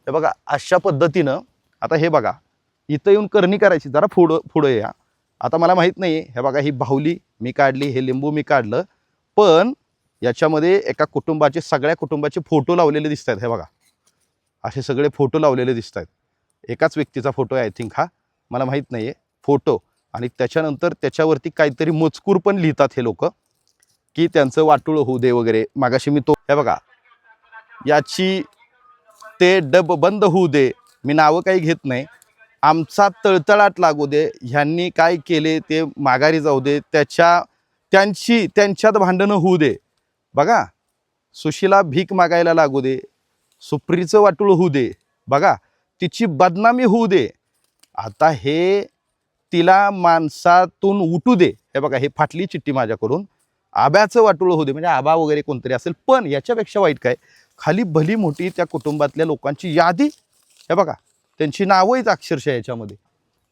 हे बघा अशा पद्धतीनं आता हे बघा इथं येऊन करणी करायची. जरा पुढं या. आता मला माहित नाही हे बघा ही बाहुली मी काढली, हे लिंबू मी काढलं, पण याच्यामध्ये एका कुटुंबाचे सगळ्या कुटुंबाचे फोटो लावलेले दिसत आहेत. हे बघा असे सगळे फोटो लावलेले दिसत आहेत. एकाच व्यक्तीचा फोटो आहे आय थिंक हा, मला माहित नाहीये फोटो. आणि त्याच्यानंतर त्याच्यावरती काहीतरी मजकूर पण लिहितात हे लोक की त्यांचं वाटोळ होऊ दे वगैरे. मागाशी मी तो हे बघा याची ते डब बंद होऊ दे, मी नावं काही घेत नाही, आमचा तळतळाट लागू दे, ह्यांनी काय केले ते माघारी जाऊ दे, त्यांच्यात भांडणं होऊ दे. बघा सुशीला भीक मागायला लागू दे, सुप्रीचं वाटोळ होऊ दे, बघा तिची बदनामी होऊ दे. आता हे तिला माणसातून उठू दे. हे बघा हे फाटली चिठ्ठी माझ्याकडून, आब्याचं वाटोळ होऊ दे, म्हणजे आबा वगैरे कोणतरी असेल. पण याच्यापेक्षा वाईट काय, खाली भली मोठी त्या कुटुंबातल्या लोकांची यादी. हे बघा त्यांची नावं आहेत अक्षरशः याच्यामध्ये.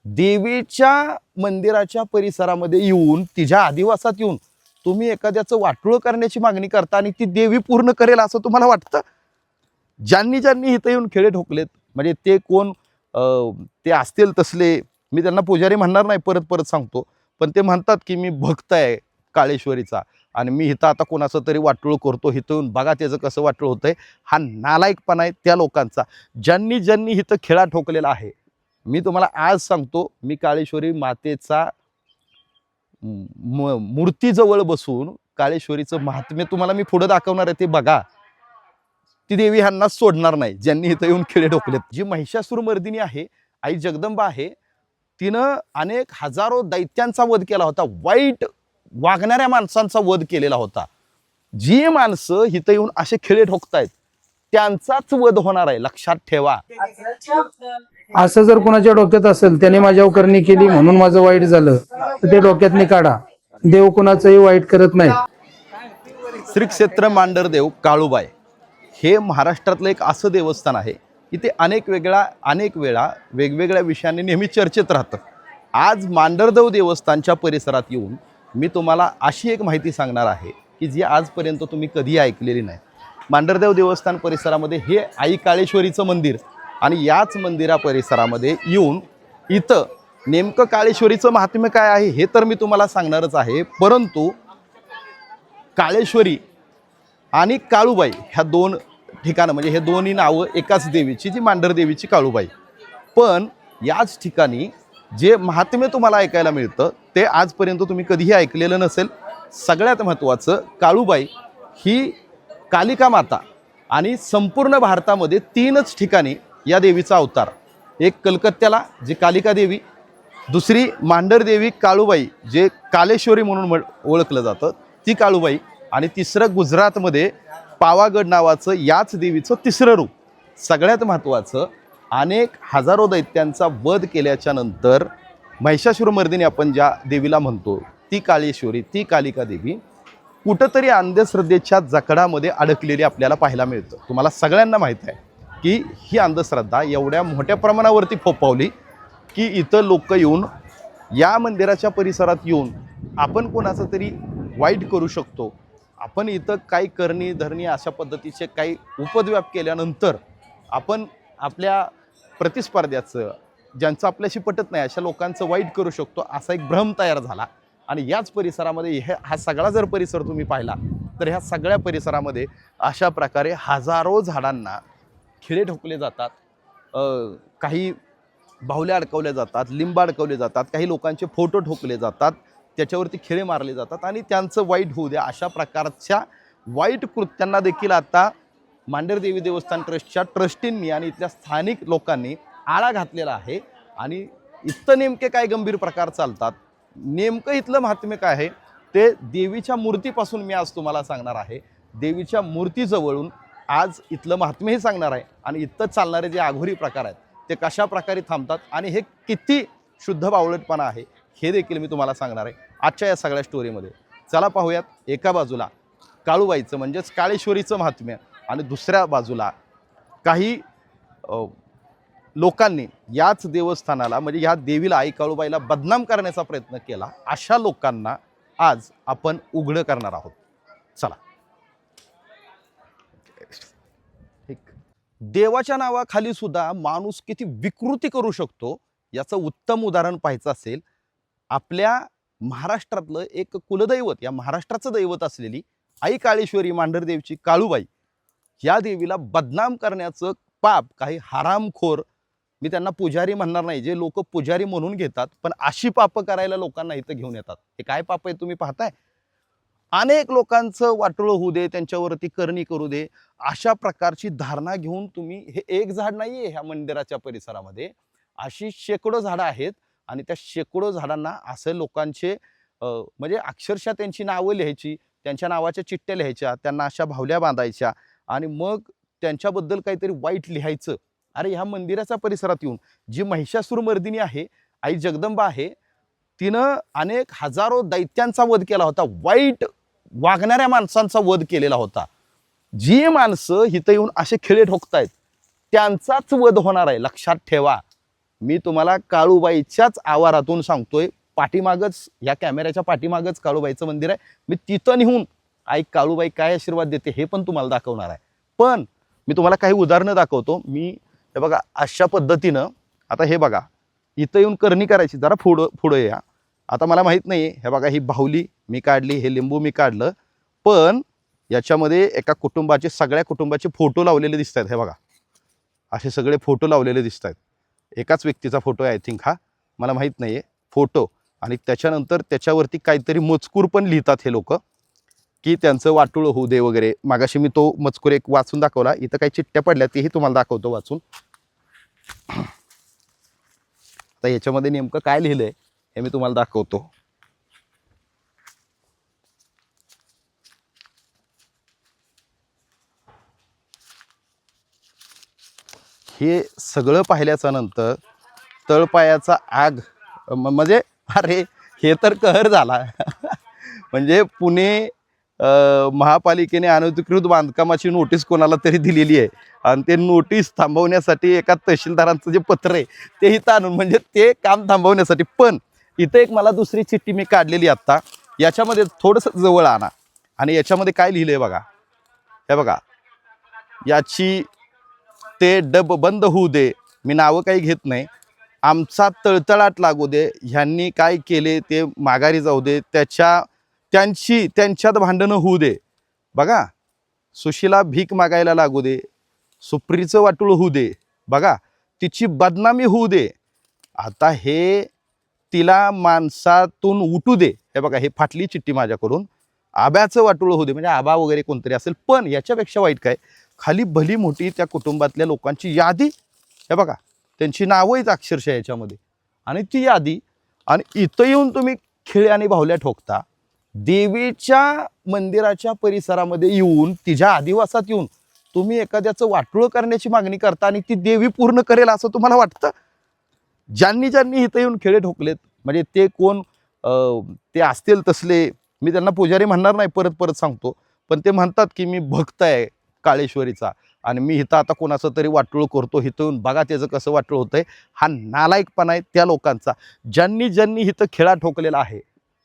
देवीच्या मंदिराच्या परिसरामध्ये येऊन, तिच्या आदिवासात येऊन तुम्ही एखाद्याचं वाटोळ करण्याची मागणी करता आणि ती देवी पूर्ण करेल असं तुम्हाला वाटतं? ज्यांनी इथं येऊन खेळे ठोकलेत, म्हणजे ते कोण ते असतील तसले, मी त्यांना पुजारी म्हणणार नाही, परत परत सांगतो, पण ते म्हणतात की मी भक्त आहे काळेश्वरीचा आणि मी इथं आता कोणाचं तरी वाटोळ करतो, इथं येऊन बघा त्याचं कसं वाटोळ होतंय. हा नालायकपणा आहे त्या लोकांचा, ज्यांनी इथं खेळा ठोकलेला आहे. मी तुम्हाला आज सांगतो, मी काळेश्वरी मातेचा मूर्तीजवळ बसून काळेश्वरीचं महात्म्य तुम्हाला मी पुढे दाखवणार आहे, ते बघा. ती देवी ह्यांनाच सोडणार नाही ज्यांनी इथं येऊन खेळे ठोकलेत. जी महिषासुर मर्दिनी आहे, आई जगदंबा आहे, तिनं अनेक हजारो दैत्यांचा वध केला होता, वाईट वागणाऱ्या माणसांचा वध केलेला होता. जी माणसं इथं येऊन असे खेळे ठोकतायत त्यांचाच वध होणार आहे, लक्षात ठेवा. असं जर कोणाच्या डोक्यात असेल त्याने माझ्यावर करणी केली म्हणून माझं वाईट झालं, तर ते डोक्यातनी काढा. देव कोणाचंही वाईट करत नाही. श्री क्षेत्र मांढरदेव काळूबाई हे महाराष्ट्रातलं एक असं देवस्थान आहे, इथे अनेक वेळा वेगवेगळ्या विषयांनी नेहमी चर्चेत राहतं. आज मांढरदेव देवस्थानच्या परिसरात येऊन मी तुम्हाला अशी एक माहिती सांगणार आहे की जी आजपर्यंत तुम्ही कधी ऐकलेली नाही. मांढरदेव देवस्थान परिसरामध्ये हे आई काळेश्वरीचं मंदिर, आणि याच मंदिरा परिसरामध्ये येऊन इथं नेमकं काळेश्वरीचं महात्म्य काय आहे हे तर मी तुम्हाला सांगणारच आहे. परंतु काळेश्वरी आणि काळूबाई ह्या दोन ठिकाणं, म्हणजे हे दोन्ही नावं एकाच देवीची, जी मांढर देवीची काळूबाई. पण याच ठिकाणी जे महात्म्य तुम्हाला ऐकायला मिळतं ते आजपर्यंत तुम्ही कधीही ऐकलेलं नसेल. सगळ्यात महत्त्वाचं, काळूबाई ही कालिका माता, आणि संपूर्ण भारतामध्ये 3च ठिकाणी या देवीचा अवतार. एक कलकत्त्याला जी कालिका देवी, दुसरी मांढर देवी काळूबाई जे कालेश्वरी म्हणून ओळखलं जातं ती काळूबाई, आणि तिसरं गुजरातमध्ये पावागड नावाचं याच देवीचं तिसरं रूप. सगळ्यात महत्त्वाचं, अनेक हजारो दैत्यांचा वध केल्याच्या नंतर महिषासुरमर्दिनी आपण ज्या देवीला म्हणतो ती काळेश्वरी, ती कालिका देवी कुठंतरी अंधश्रद्धेच्या जकडामध्ये अडकलेली आपल्याला पाहायला मिळतं. तुम्हाला सगळ्यांना माहीत आहे की ही अंधश्रद्धा एवढ्या मोठ्या प्रमाणावरती फोफावली की इथं लोक येऊन या मंदिराच्या परिसरात येऊन आपण कोणाचं तरी वाईट करू शकतो, आपण इथं काही करणी धरणी अशा पद्धतीचे काही उपद्व्याप केल्यानंतर आपण आपल्या प्रतिस्पर्ध्याचं, ज्यांचं आपल्याशी पटत नाही अशा लोकांचं वाईट करू शकतो, असा एक भ्रम तयार झाला. आणि याच परिसरामध्ये हा सगळा जर परिसर तुम्ही पाहिला तर ह्या सगळ्या परिसरामध्ये अशा प्रकारे हजारो झाडांना खिळे ठोकले जातात, काही बाहुल्या अडकवल्या जातात, लिंब अडकवले जातात, काही लोकांचे फोटो ठोकले जातात, त्याच्यावरती खिळे मारले जातात आणि त्यांचं वाईट होऊ द्या अशा प्रकारच्या वाईट कृत्यांना देखील आता मांढरदेवी देवस्थान ट्रस्टच्या ट्रस्टींनी आणि इथल्या स्थानिक लोकांनी आळा घातलेला आहे. आणि इथं नेमके काय गंभीर प्रकार चालतात, नेमकं इथलं महात्म्य काय आहे ते देवीच्या मूर्तीपासून मी आज तुम्हाला सांगणार आहे. देवीच्या मूर्तीजवळून आज इथलं महात्म्यही सांगणार आहे, आणि इथं चालणारे जे आघोरी प्रकार आहेत ते कशा प्रकारे थांबतात आणि हे किती शुद्ध बावळटपणा आहे हे देखील मी तुम्हाला सांगणार आहे आजच्या या सगळ्या स्टोरीमध्ये. चला पाहूयात. एका बाजूला काळूबाईचं म्हणजेच काळेश्वरीचं महात्म्य, आणि दुसऱ्या बाजूला काही लोकांनी याच देवस्थानाला, म्हणजे या देवीला आई काळूबाईला बदनाम करण्याचा प्रयत्न केला, अशा लोकांना आज आपण उघडं करणार आहोत. चला. देवाच्या नावाखाली सुद्धा माणूस किती विकृती करू शकतो याचं उत्तम उदाहरण पाहायचं असेल, आपल्या महाराष्ट्रातलं एक कुलदैवत, या महाराष्ट्राचं दैवत असलेली आई काळेश्वरी मांढरदेवची काळूबाई, या देवीला बदनाम करण्याचं पाप काही हरामखोर, मी त्यांना पुजारी म्हणणार नाही, जे लोक पुजारी म्हणून घेतात पण अशी पापं करायला लोकांना इथं घेऊन येतात. हे काय पाप आहे तुम्ही पाहताय. अनेक लोकांचं वाटोळं होऊ दे, त्यांच्यावरती करणी करू दे, अशा प्रकारची धारणा घेऊन तुम्ही, हे एक झाड नाहीये ह्या मंदिराच्या परिसरामध्ये, अशी शेकडो झाडं आहेत. आणि त्या शेकडो झाडांना असे लोकांचे म्हणजे अक्षरशः त्यांची नावं लिहायची, त्यांच्या नावाच्या चिठ्ठ्या लिहायच्या, त्यांना अशा भावल्या बांधायच्या आणि मग त्यांच्याबद्दल काहीतरी वाईट लिहायचं. अरे ह्या मंदिराच्या परिसरात येऊन जी महिषासूर मर्दिनी आहे, आई जगदंबा आहे, तिनं अनेक हजारो दैत्यांचा वध केला होता, वाईट वागणाऱ्या माणसांचा वध केलेला होता. जी माणसं इथं येऊन असे खिळे ठोकतायत त्यांचाच वध होणार आहे, लक्षात ठेवा. मी तुम्हाला काळूबाईच्याच आवारातून सांगतोय, पाठीमागच, या कॅमेऱ्याच्या पाठीमागच काळूबाईचं मंदिर आहे. मी तिथं निहून आई काळूबाई काय आशीर्वाद देते हे पण तुम्हाला दाखवणार आहे. पण मी तुम्हाला काही उदाहरणं दाखवतो. मी हे बघा अशा पद्धतीनं, आता हे बघा इथं येऊन करणी करायची, जरा पुढं या. आता मला माहीत नाही, हे बघा ही बाहुली मी काढली, हे लिंबू मी काढलं, पण याच्यामध्ये एका कुटुंबाचे, सगळ्या कुटुंबाचे फोटो लावलेले दिसत आहेत. हे बघा असे सगळे फोटो लावलेले दिसत आहेत. एकाच व्यक्तीचा फोटो आहे आय थिंक हा, मला माहीत नाही आहे फोटो. आणि त्याच्यानंतर त्याच्यावरती काहीतरी मजकूर पण लिहितात हे लोक, की त्यांचं वाटोळं होऊ दे वगैरे. मागाशी मी तो मजकूर एक वाचून दाखवला, इथं काही चिठ्ठ्या पडल्या तेही तुम्हाला दाखवतो वाचून. आता याच्यामध्ये नेमकं काय लिहिलंय हे मी तुम्हाला दाखवतो. हे सगळं पाहिल्याच्या नंतर तळपायाचा आग म्हणजे अरे हे तर कहर झाला. म्हणजे पुणे महापालिकेने अनधिकृत बांधकामाची नोटीस कोणाला तरी दिलेली आहे आणि ते नोटीस थांबवण्यासाठी एका तहसीलदारांचं जे पत्र आहे ते इथं आणून, म्हणजे ते काम थांबवण्यासाठी. पण इथं एक मला दुसरी चिठ्ठी मी काढलेली आत्ता, याच्यामध्ये थोडंसं जवळ आणा आणि याच्यामध्ये काय लिहिलंय बघा. हे बघा, याची ते डब बंद होऊ दे, मी नावं काही घेत नाही, आमचा तळतळाट लागू दे, ह्यांनी काय केले ते माघारी जाऊ दे, त्यांच्यात भांडणं होऊ दे. बघा, सुशीला भीक मागायला लागू दे, सुप्रीचं वाटूळ होऊ दे, बघा तिची बदनामी होऊ दे. आता हे तिला माणसातून उठू दे. हे बघा, हे फाटली चिठ्ठी माझ्याकडून. आब्याचं वाटोळं होऊ दे, म्हणजे आबा वगैरे कोणतरी असेल. पण याच्यापेक्षा वाईट काय, खाली भली मोठी त्या कुटुंबातल्या लोकांची यादी, हे बघा त्यांची नावं आहेत अक्षरशः याच्यामध्ये, आणि ती यादी. आणि इथं येऊन तुम्ही खिळे आणि बाहुल्या ठोकता. देवीच्या मंदिराच्या परिसरामध्ये येऊन, तिच्या आदिवासात येऊन तुम्ही एखाद्याचं वाटोळं करण्याची मागणी करता आणि ती देवी पूर्ण करेल असं तुम्हाला वाटतं. ज्यांनी इथं येऊन खिळे ठोकलेत, म्हणजे ते कोण ते असतील तसले, मी त्यांना पुजारी म्हणणार नाही, परत परत सांगतो. पण ते म्हणतात की मी भक्त आहे काळेश्वरीचा आणि मी इथं आता कोणाचं तरी वाटोळं करतो, इथं येऊन बघा त्याचं कसं वाटोळं होतंय. हा नालायकपणा आहे त्या लोकांचा, ज्यांनी इथं खिळा ठोकलेला आहे.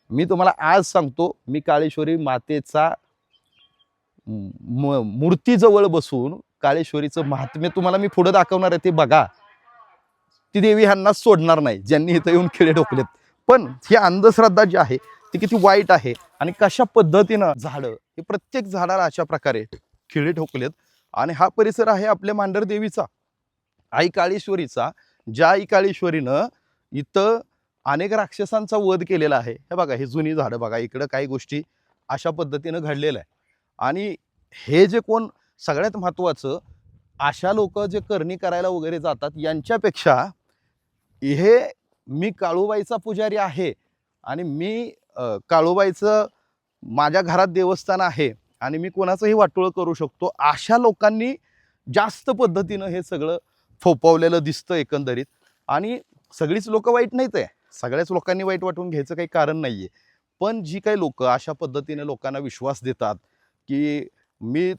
मी तुम्हाला आज सांगतो, मी काळेश्वरी मातेचा मूर्तीजवळ बसून काळेश्वरीचं महात्म्य तुम्हाला मी पुढे दाखवणार आहे, ते बघा. ती देवी ह्यांना सोडणार नाही ज्यांनी इथं येऊन खिळे ठोकलेत. पण ही अंधश्रद्धा जी आहे ती किती वाईट आहे आणि कशा पद्धतीनं झाडं, हे प्रत्येक झाडाला अशा प्रकारे खिळे ठोकलेत. आणि हा परिसर आहे आपल्या मांढर देवीचा, आई काळेश्वरीचा, ज्या आई काळेश्वरीनं इथं अनेक राक्षसांचा वध केलेला आहे. हे बघा, ही जुनी झाडं बघा, इकडं काही गोष्टी अशा पद्धतीनं घडलेल्या आहे. आणि हे जे कोण, सगळ्यात महत्त्वाचं, अशा लोक जे करणी करायला वगैरे जातात, यांच्यापेक्षा हे, मी काळूबाईचा पुजारी आहे आणि मी काळूबाईचं माझ्या घरात देवस्थान आहे आणि मी कोणाचंही वाटोळं करू शकतो, अशा लोकांनी जास्त पद्धतीनं हे सगळं फोपवलेलं दिसतं एकंदरीत. आणि सगळीच लोक वाईट नाहीत आहे, सगळ्याच लोकांनी वाईट वाटून घ्यायचं काही कारण नाही आहे. पण जी काही लोक अशा पद्धतीने लोकांना विश्वास देतात की मी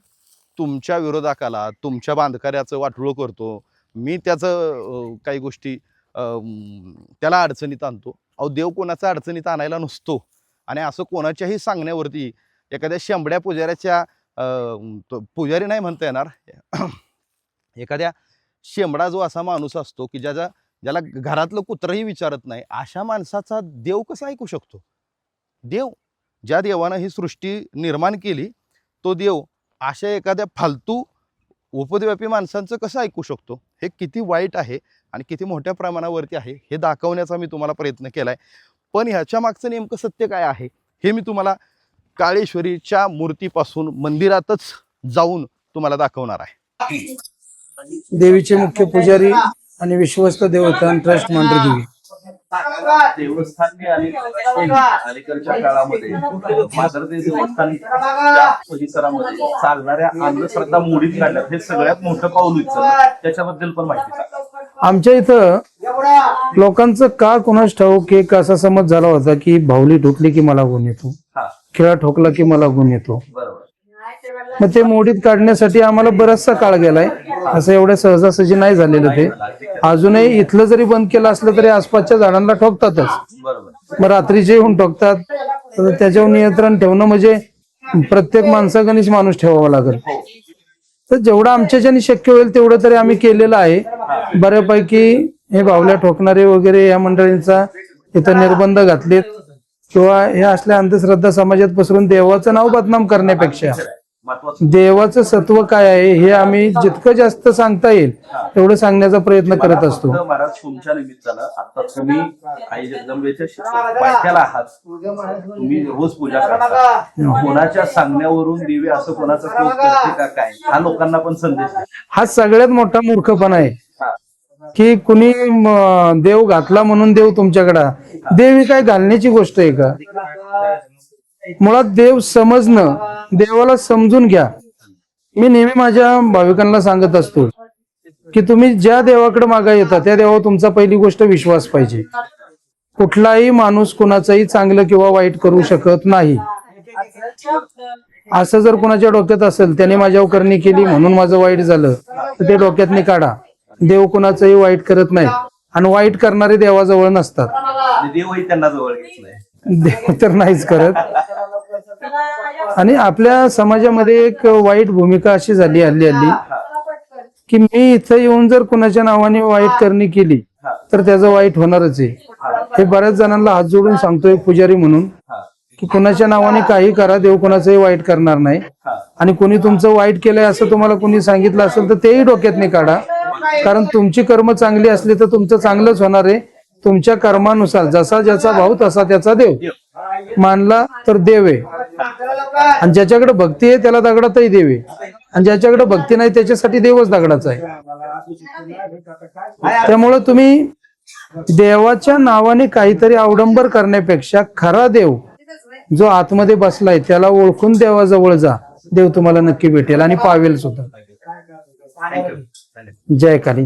तुमच्या विरोधाकाला, तुमच्या बांधकार्याचं वाटोळं करतो, मी त्याचं काही गोष्टी त्याला अडचणीत आणतो. अहो, देव कोणाचा अडचणीत आणायला नसतो. आणि असं कोणाच्याही सांगण्यावरती एखाद्या शेंबड्या पुजाऱ्याच्या, पुजारी नाही म्हणता येणार, एखाद्या शेंबडा जो असा माणूस असतो की ज्याला घरातलं कुत्रंही विचारत नाही, अशा माणसाचा देव कसा ऐकू शकतो? देव, ज्या देवानं ही सृष्टी निर्माण केली, तो देव अशा एखाद्या फालतू उपद्व्यापी माणसांचं कसं ऐकू शकतो? हे किती वाईट आहे आणि किती मोठ्या प्रमाणावरती आहे हे दाखवण्याचा मी तुम्हाला प्रयत्न केला आहे. पण ह्याच्या मागचं नेमकं सत्य काय आहे हे मी तुम्हाला काळेश्वरीच्या मूर्तीपासून मंदिरातच जाऊन तुम्हाला दाखवणार आहे. देवीचे मुख्य पुजारी आणि विश्वस्त देवस्थान ट्रस्ट मांढरदेवी. देवस्थान अलीकडच्या काळामध्ये मांढरदेव देवस्थानच्या परिसरामध्ये चालणाऱ्या अंधश्रद्धा मोडीत काढल्यात, हे सगळ्यात मोठं पाऊल उचललं. त्याच्याबद्दल पण माहिती सांगा. आमच्या इथं लोकांचं का कोणाच ठाऊक एक असा समज झाला होता की भाऊली ठोकली की मला गुण येतो, खेळा ठोकला की मला गुण येतो. बरोबर. मग ते मोडीत काढण्यासाठी आम्हाला बराचसा काळ गेलाय. असं एवढ्या सहजासहजी नाही झालेलं ते. अजूनही इथलं जरी बंद केलं असलं तरी आसपासच्या झाडांना ठोकतातच. बरोबर. मग रात्रीचे येऊन ठोकतात. तर त्याच्यावर नियंत्रण ठेवणं म्हणजे प्रत्येक माणसागणीच माणूस ठेवावा लागेल. तर जेवढं आमच्याच्याने शक्य होईल तेवढं तरी आम्ही केलेलं आहे. बऱ्यापैकी हे बावल्या ठोकणारे वगैरे या मंडळींचा इथं निर्बंध घातलेत किंवा हे असल्या अंधश्रद्धा समाजात पसरून देवाचं नाव बदनाम करण्यापेक्षा देवाचं सत्व काय आहे हे आम्ही जितकं जास्त सांगता येईल तेवढं सांगण्याचा प्रयत्न करत असतो. महाराज, तुमच्या निमित्तानं आता तुम्ही आई जगदंबेच्या पायथ्याला आहात, तुम्ही रोज पूजा करता. कोणाच्या सांगण्यावरून देवी असं कोणाचं कृत करते का काय, हा लोकांना पण संदेश आहे. हा सगळ्यात मोठा मूर्खपणा आहे की कुणी देव घातला म्हणून देव तुमच्याकडं. देव ही काय घालण्याची गोष्ट आहे का? मुळात देव समजणं, देवाला समजून घ्या. मी नेहमी माझ्या भाविकांना सांगत असतो की तुम्ही ज्या देवाकडे मागा येता त्या देवावर तुमचा पहिली गोष्ट विश्वास पाहिजे. कुठलाही माणूस कुणाचंही चांगलं किंवा वाईट करू शकत नाही. असं जर कुणाच्या डोक्यात असेल त्याने माझ्यावर करणी केली म्हणून माझं वाईट झालं, तर ते डोक्यातनी काढा. देव कुणाचंही वाईट करत नाही आणि वाईट करणारे देवाजवळ नसतात. देवही त्यांना जवळ घेत नाही. देव तर नाहीच करत. आणि आपल्या समाजामध्ये एक वाईट भूमिका अशी झाली हल्ली की मी इथं येऊन जर कुणाच्या नावाने वाईट करणी केली तर त्याचं वाईट होणारच आहे. हे बऱ्याच जणांना हात जोडून सांगतोय पुजारी म्हणून की कुणाच्या नावाने काही करा, देव कुणाचंही वाईट करणार नाही. आणि कोणी तुमचं वाईट केलंय असं तुम्हाला कोणी सांगितलं असेल तर तेही डोक्यातनी काढा. कारण तुमची कर्म चांगली असली तर तुमचं चांगलंच होणार आहे. तुमच्या कर्मानुसार जसा ज्याचा भाव तसा त्याचा देव. मानला तर देव आहे आणि ज्याच्याकडे भक्ती आहे त्याला दगडातही देव आहे आणि ज्याच्याकडे भक्ती नाही त्याच्यासाठी देवच दगडाचा आहे. त्यामुळे तुम्ही देवाच्या नावाने काहीतरी अवडंबर करण्यापेक्षा खरा देव जो आतमध्ये बसलाय त्याला ओळखून देवाजवळ जा. देव तुम्हाला नक्की भेटेल आणि पावेल सुद्धा. जय काली.